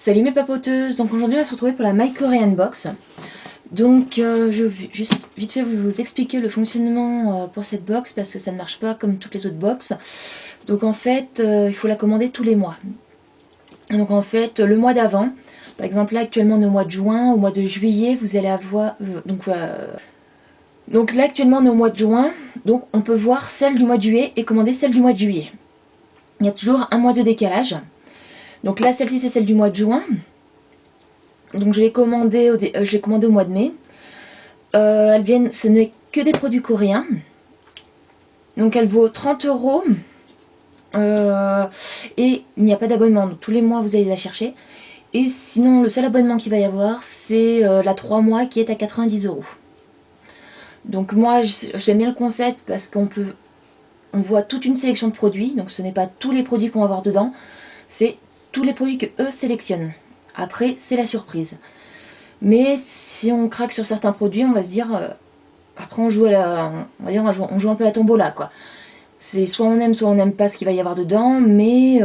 Salut mes papoteuses, donc aujourd'hui on va se retrouver pour la My Korean Box. Donc je vais juste vite fait vous expliquer le fonctionnement pour cette box parce que ça ne marche pas comme toutes les autres box. Donc en fait il faut la commander tous les mois. Donc en fait le mois d'avant, par exemple là actuellement on est au mois de juin, au mois de juillet vous allez avoir... donc là actuellement on est au mois de juin, donc on peut voir celle du mois de juillet et commander celle du mois de juillet. Il y a toujours un mois de décalage. Donc là, celle-ci, c'est celle du mois de juin. Donc je l'ai commandée au mois de mai. Elles viennent, ce n'est que des produits coréens. Donc elle vaut 30 €. Et il n'y a pas d'abonnement. Donc tous les mois, vous allez la chercher. Et sinon, le seul abonnement qu'il va y avoir, c'est la 3 mois qui est à 90 €. Donc moi, j'aime bien le concept parce qu'on voit toute une sélection de produits. Donc ce n'est pas tous les produits qu'on va avoir dedans. C'est tous les produits que eux sélectionnent. Après, c'est la surprise. Mais si on craque sur certains produits, on va se dire... après, on joue un peu à la tombola, quoi. C'est soit on n'aime pas ce qu'il va y avoir dedans, mais...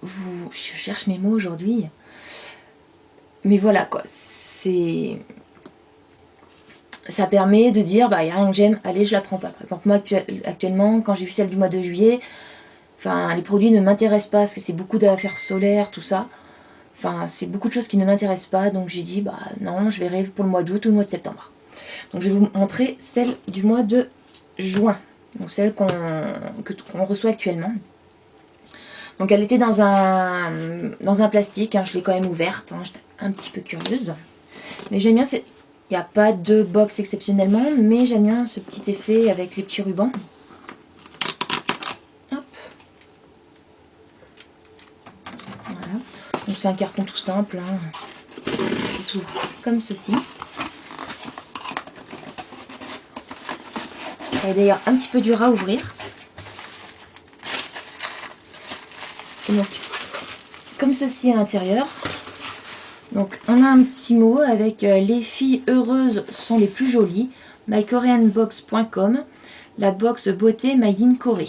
je cherche mes mots aujourd'hui. Mais voilà, quoi. Ça permet de dire, bah, il n'y a rien que j'aime, allez, je la prends pas. Par exemple, moi, actuellement, quand j'ai vu celle du mois de juillet... Enfin, les produits ne m'intéressent pas parce que c'est beaucoup d'affaires solaires, tout ça. Enfin, c'est beaucoup de choses qui ne m'intéressent pas. Donc j'ai dit, bah non, je verrai pour le mois d'août ou le mois de septembre. Donc je vais vous montrer celle du mois de juin. Donc celle qu'on reçoit actuellement. Donc elle était dans un plastique. Hein, je l'ai quand même ouverte. Hein, j'étais un petit peu curieuse. Mais j'aime bien, il n'y a pas de box exceptionnellement. Mais j'aime bien ce petit effet avec les petits rubans. Donc c'est un carton tout simple, hein, qui s'ouvre comme ceci. Il est d'ailleurs un petit peu dur à ouvrir. Et donc, comme ceci à l'intérieur. Donc on a un petit mot avec les filles heureuses sont les plus jolies. mykoreanbox.com. La box beauté made in Corée.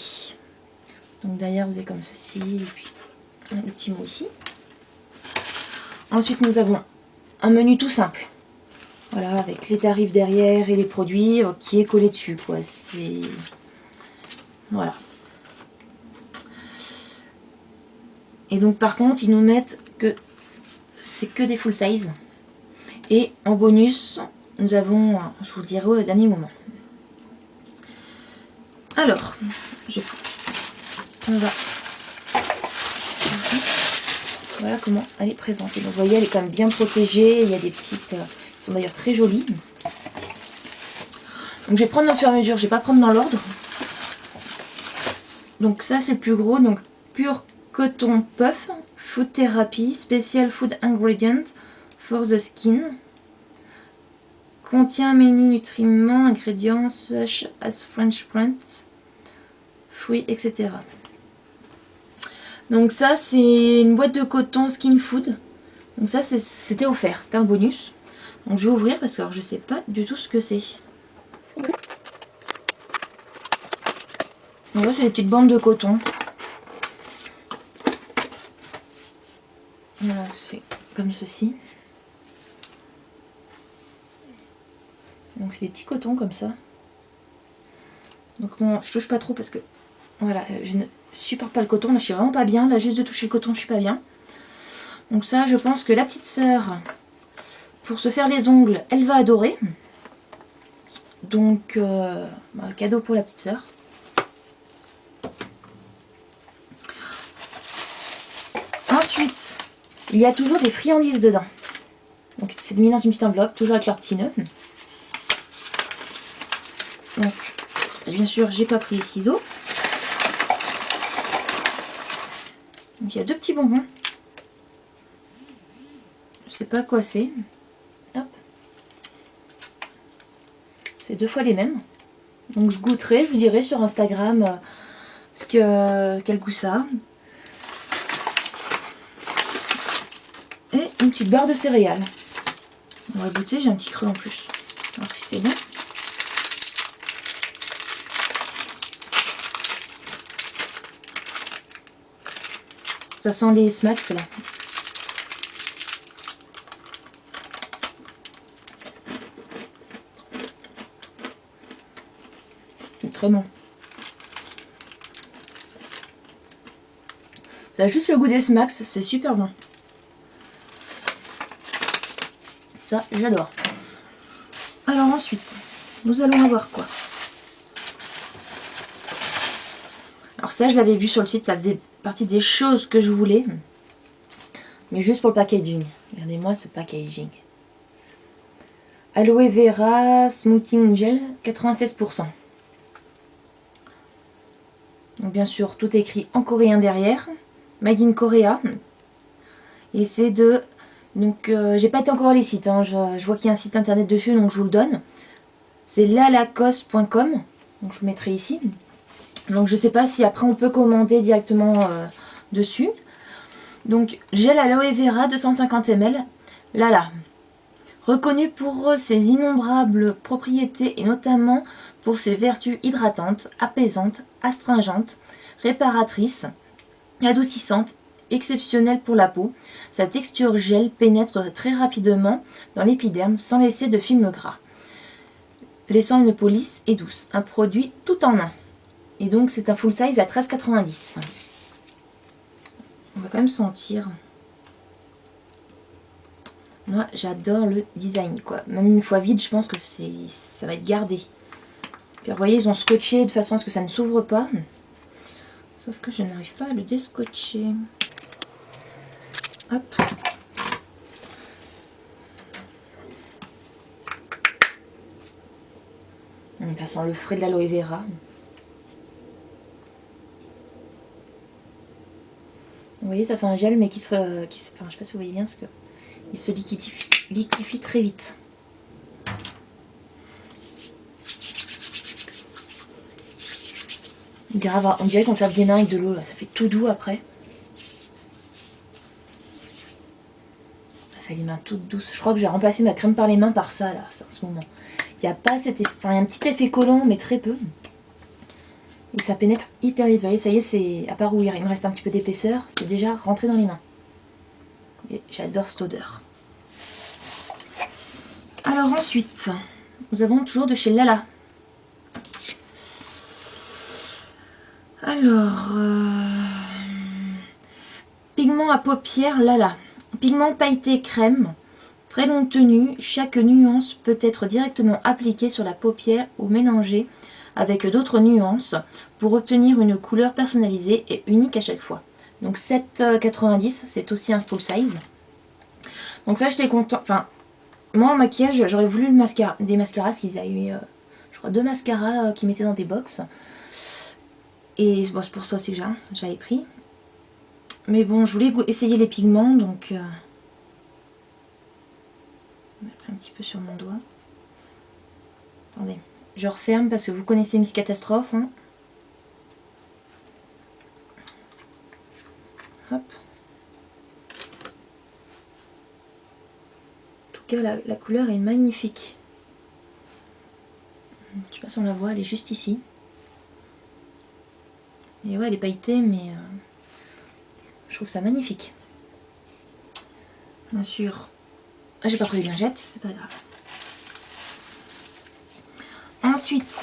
Donc derrière vous avez comme ceci, et puis le petit mot ici. Ensuite, nous avons un menu tout simple. Voilà, avec les tarifs derrière et les produits qui est collé dessus, quoi. C'est... Voilà. Et donc, par contre, ils nous mettent que c'est que des full size. Et en bonus, nous avons, je vous le dirai au dernier moment. Alors, on va... Voilà comment elle est présentée. Donc vous voyez, elle est quand même bien protégée. Il y a des petites... qui sont d'ailleurs très jolies. Donc je vais prendre au fur et à mesure. Je ne vais pas prendre dans l'ordre. Donc ça, c'est le plus gros. Donc pur coton puff. Food therapy. Special food ingredient for the skin. Contient many nutriments, ingrédients such as French prints, fruits, etc. Donc ça, c'est une boîte de coton skin food. Donc ça, c'était offert, c'était un bonus. Donc je vais ouvrir parce que alors, je sais pas du tout ce que c'est. Donc là, c'est des petites bandes de coton. Voilà, c'est comme ceci. Donc c'est des petits cotons comme ça. Donc bon, je touche pas trop parce que voilà, je ne supporte pas le coton. Là, je suis vraiment pas bien. Là, juste de toucher le coton, je suis pas bien. Donc ça, je pense que la petite sœur, pour se faire les ongles, elle va adorer. Donc, cadeau pour la petite sœur. Ensuite, il y a toujours des friandises dedans. Donc c'est mis dans une petite enveloppe, toujours avec leur petit nœud. Donc, bien sûr, j'ai pas pris les ciseaux. Donc il y a deux petits bonbons. Je sais pas quoi c'est. Hop. C'est deux fois les mêmes. Donc je goûterai, je vous dirai sur Instagram quel goût ça a. Et une petite barre de céréales. On va goûter, j'ai un petit creux en plus. Alors si c'est bon. Ça sent les smacks là. C'est très bon. Ça a juste le goût des smacks, c'est super bon. Ça, j'adore. Alors ensuite, nous allons avoir quoi? Alors ça, je l'avais vu sur le site, ça faisait partie des choses que je voulais. Mais juste pour le packaging. Regardez-moi ce packaging. Aloe Vera Smoothing Gel, 96%. Donc bien sûr, tout est écrit en coréen derrière. Made in Korea. Et c'est de... Donc j'ai pas été encore voir les sites. Hein. Je vois qu'il y a un site internet dessus, donc je vous le donne. C'est lalacos.com. Donc je vous mettrai ici. Donc je sais pas si après on peut commander directement dessus. Donc gel aloe vera 250 ml. Lala. Reconnu pour ses innombrables propriétés et notamment pour ses vertus hydratantes, apaisantes, astringentes, réparatrices, adoucissantes, exceptionnelles pour la peau. Sa texture gel pénètre très rapidement dans l'épiderme sans laisser de film gras, laissant une peau lisse et douce. Un produit tout en un. Et donc c'est un full size à 13,90 €. On va quand même sentir. Moi j'adore le design quoi. Même une fois vide je pense que ça va être gardé. Puis vous voyez ils ont scotché de façon à ce que ça ne s'ouvre pas. Sauf que je n'arrive pas à le déscotcher. Hop. Ça sent le frais de l'aloe vera. Vous voyez, ça fait un gel, mais qui se enfin, je sais pas si vous voyez bien, parce que il se liquifie très vite. Grave, on dirait qu'on se lave des mains avec de l'eau, là. Ça fait tout doux après. Ça fait les mains toutes douces. Je crois que j'ai remplacé ma crème par les mains par ça, là, en ce moment. Il n'y a pas cet effet, enfin, il y a un petit effet collant, mais très peu. Et ça pénètre hyper vite. Vous voyez, ça y est, c'est à part où il me reste un petit peu d'épaisseur, c'est déjà rentré dans les mains. Et j'adore cette odeur. Alors ensuite, nous avons toujours de chez Lala. Alors, pigment à paupières Lala. Pigment pailleté crème, très longue tenue. Chaque nuance peut être directement appliquée sur la paupière ou mélangée avec d'autres nuances pour obtenir une couleur personnalisée et unique à chaque fois. Donc 7,90 €, c'est aussi un full size. Donc ça j'étais content. Enfin, moi en maquillage j'aurais voulu le mascara, des mascaras, parce qu'ils avaient mis, je crois 2 mascaras qui mettaient dans des box. Et bon, c'est pour ça aussi que j'avais pris. Mais bon, je voulais essayer les pigments, donc je vais mettre un petit peu sur mon doigt. Attendez, je referme parce que vous connaissez Miss Catastrophe. Hein. Hop. En tout cas, la couleur est magnifique. Je sais pas si on la voit, elle est juste ici. Et ouais, elle est pailletée, mais je trouve ça magnifique. Bien sûr. Ah, j'ai pas pris les lingettes, c'est pas grave. Ensuite,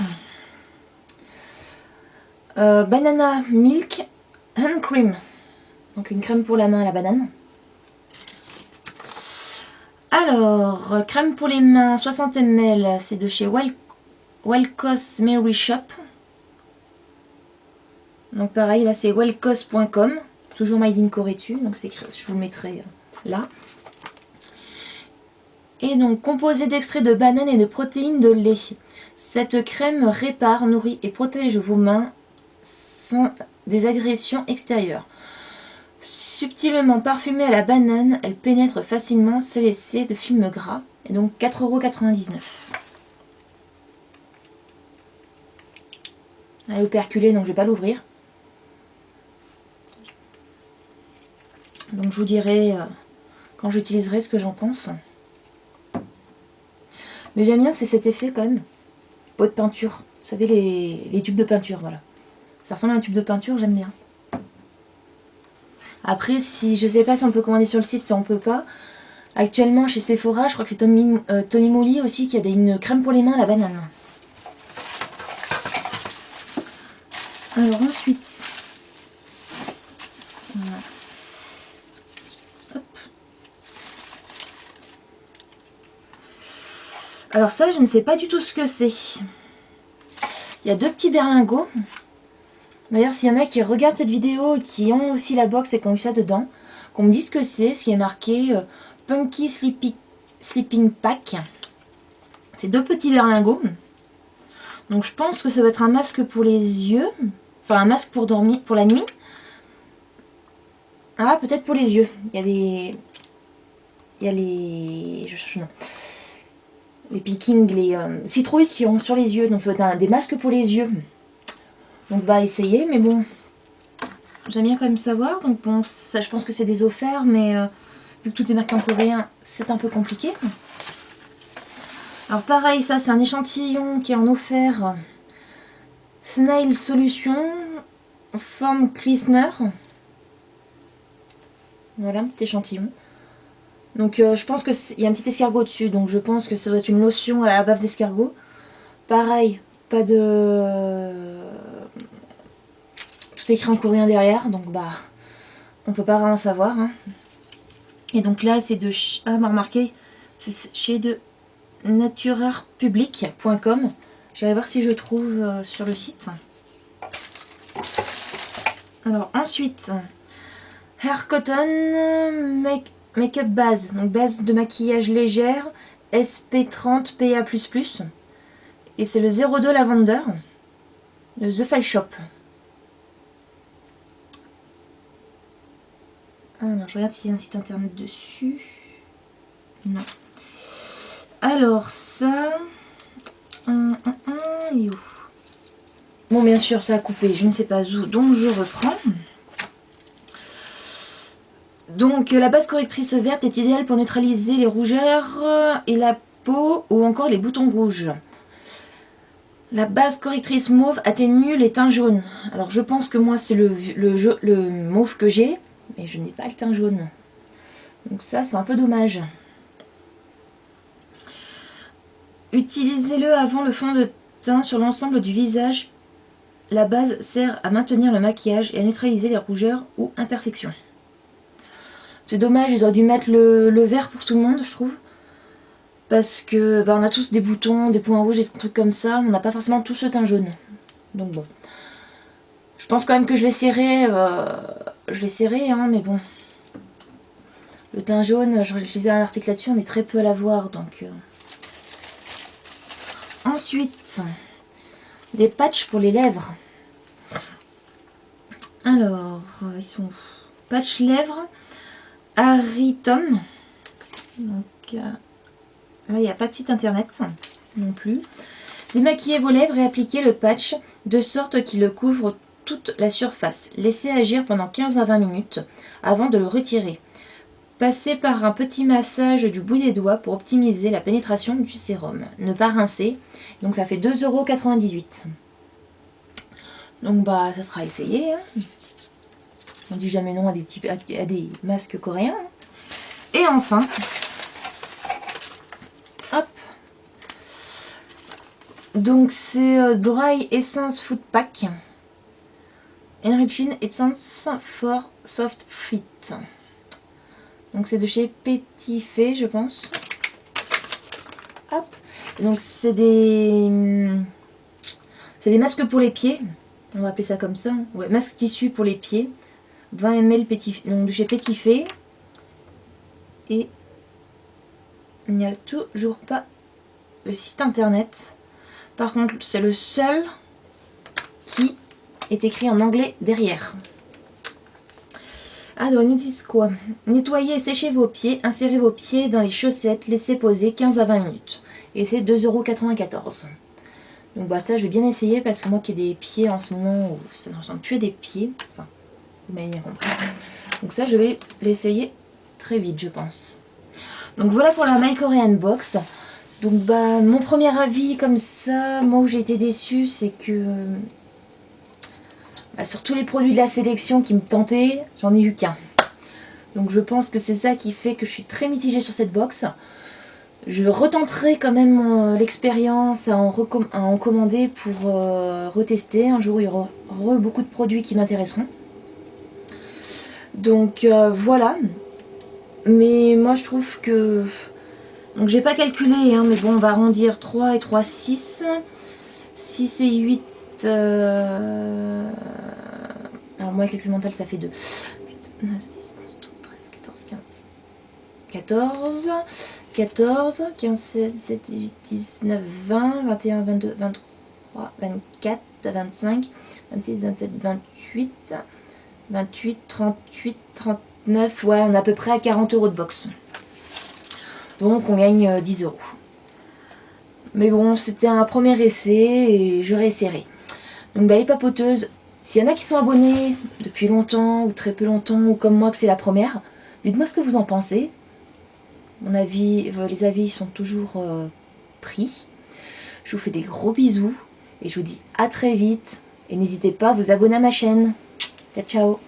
Banana Milk Hand Cream. Donc une crème pour la main à la banane. Alors, crème pour les mains 60 ml, c'est de chez Wellcos Mary Shop. Donc pareil, là c'est wellcos.com, toujours Made in Corée dessus, donc je vous le mettrai là. Et donc composé d'extrait de banane et de protéines de lait. Cette crème répare, nourrit et protège vos mains sans des agressions extérieures. Subtilement parfumée à la banane, elle pénètre facilement sans laisser de film gras. Et donc 4,99 €. Elle est operculée, donc je ne vais pas l'ouvrir. Donc je vous dirai quand j'utiliserai ce que j'en pense. Mais j'aime bien, c'est cet effet quand même. Pot de peinture. Vous savez, les tubes de peinture, voilà. Ça ressemble à un tube de peinture, j'aime bien. Après, si je sais pas si on peut commander sur le site, si on peut pas. Actuellement, chez Sephora, je crois que c'est Tony Moly aussi qui a une crème pour les mains à la banane. Alors ensuite, voilà. Hop. Alors ça, je ne sais pas du tout ce que c'est. Il y a 2 petits berlingots. D'ailleurs, s'il y en a qui regardent cette vidéo et qui ont aussi la box et qui ont eu ça dedans, qu'on me dise ce que c'est, ce qui est marqué Punky Sleeping Pack. C'est 2 petits berlingots. Donc je pense que ça va être un masque pour les yeux. Enfin, un masque pour dormir, pour la nuit. Ah, peut-être pour les yeux. Il y a les... Je cherche le nom. Les picking, les citrouilles qui ont sur les yeux. Donc ça va être des masques pour les yeux. Donc bah essayer, mais bon. J'aime bien quand même savoir. Donc bon, ça je pense que c'est des offerts, mais vu que tout est marqué en coréen, c'est un peu compliqué. Alors pareil, ça c'est un échantillon qui est en offert. Snail Solution Foam Cleaner. Voilà, petit échantillon. Donc je pense qu'il y a un petit escargot dessus, donc je pense que ça doit être une lotion à la bave d'escargot. Pareil, pas de... Tout écrit en coréen derrière, donc bah on peut pas vraiment savoir. Hein. Et donc là c'est de... Ah, remarqué, c'est chez de naturarpublic.com. J'irai voir si je trouve sur le site. Alors ensuite, Hair Cotton Make-up Base. Donc base de maquillage légère, SP30 PA++. Et c'est le 02 Lavender de The Face Shop. Ah non, je regarde s'il y a un site internet dessus. Non. Alors ça... il est où? Bon, bien sûr, ça a coupé, je ne sais pas où, donc je reprends. Donc, la base correctrice verte est idéale pour neutraliser les rougeurs et la peau ou encore les boutons rouges. La base correctrice mauve atténue les teints jaunes. Alors, je pense que moi, c'est le mauve que j'ai, mais je n'ai pas le teint jaune. Donc ça, c'est un peu dommage. Utilisez-le avant le fond de teint sur l'ensemble du visage. La base sert à maintenir le maquillage et à neutraliser les rougeurs ou imperfections. C'est dommage, ils auraient dû mettre le vert pour tout le monde, je trouve. Parce que bah, on a tous des boutons, des points rouges, des trucs comme ça. On n'a pas forcément tous le teint jaune. Donc bon. Je pense quand même que je l'essaierai. Hein, mais bon. Le teint jaune, je lisais un article là-dessus, on est très peu à l'avoir. Donc. Ensuite, des patchs pour les lèvres. Alors, ils sont patch lèvres. Aritom. Donc là, il n'y a pas de site internet non plus. Démaquillez vos lèvres et appliquez le patch de sorte qu'il le couvre toute la surface. Laissez agir pendant 15 à 20 minutes avant de le retirer. Passez par un petit massage du bout des doigts pour optimiser la pénétration du sérum. Ne pas rincer. Donc ça fait 2,98 €. Donc bah ça sera essayé. Hein. On dit jamais non à des masques coréens. Et enfin, hop. Donc c'est Dry Essence Food Pack. Enriching Essence for Soft Feet. Donc c'est de chez Petit Fait, je pense. Hop. Donc c'est des masques pour les pieds. On va appeler ça comme ça. Ouais, masque tissu pour les pieds. 20 ml donc de chez Petit Fait. Et il n'y a toujours pas de site internet. Par contre, c'est le seul qui est écrit en anglais derrière. Alors, ils nous disent quoi? Nettoyez et séchez vos pieds, insérez vos pieds dans les chaussettes, laissez poser 15 à 20 minutes. Et c'est 2,94 €. Donc bah ça, je vais bien essayer parce que moi qui ai des pieds en ce moment, où ça ne ressemble plus à des pieds. Enfin, vous m'avez bien compris. Donc ça, je vais l'essayer très vite, je pense. Donc voilà pour la My Korean Box. Donc bah mon premier avis comme ça, moi où j'ai été déçue, c'est que sur tous les produits de la sélection qui me tentaient, j'en ai eu qu'un. Donc je pense que c'est ça qui fait que je suis très mitigée sur cette box. Je retenterai quand même l'expérience à en commander pour retester. Un jour, il y aura beaucoup de produits qui m'intéresseront. Donc voilà. Mais moi, je trouve que... Donc j'ai pas calculé, hein, mais bon, on va arrondir 3 et 3, 6. 6 et 8... Alors moi, avec le calcul mental, ça fait 2. 8, 9, 10, 11, 12, 13, 14, 15... 14, 15, 16, 17, 18, 19, 20, 21, 22, 23, 24, 25, 26, 27, 28, 28, 38, 39, ouais, on est à peu près à 40 € de box. Donc on gagne 10 €. Mais bon, c'était un premier essai et je réessayerai. Donc bah, les papoteuses, s'il y en a qui sont abonnés depuis longtemps ou très peu longtemps, ou comme moi que c'est la première, dites-moi ce que vous en pensez. Mon avis, les avis sont toujours pris. Je vous fais des gros bisous et je vous dis à très vite. Et n'hésitez pas à vous abonner à ma chaîne. Ciao, ciao.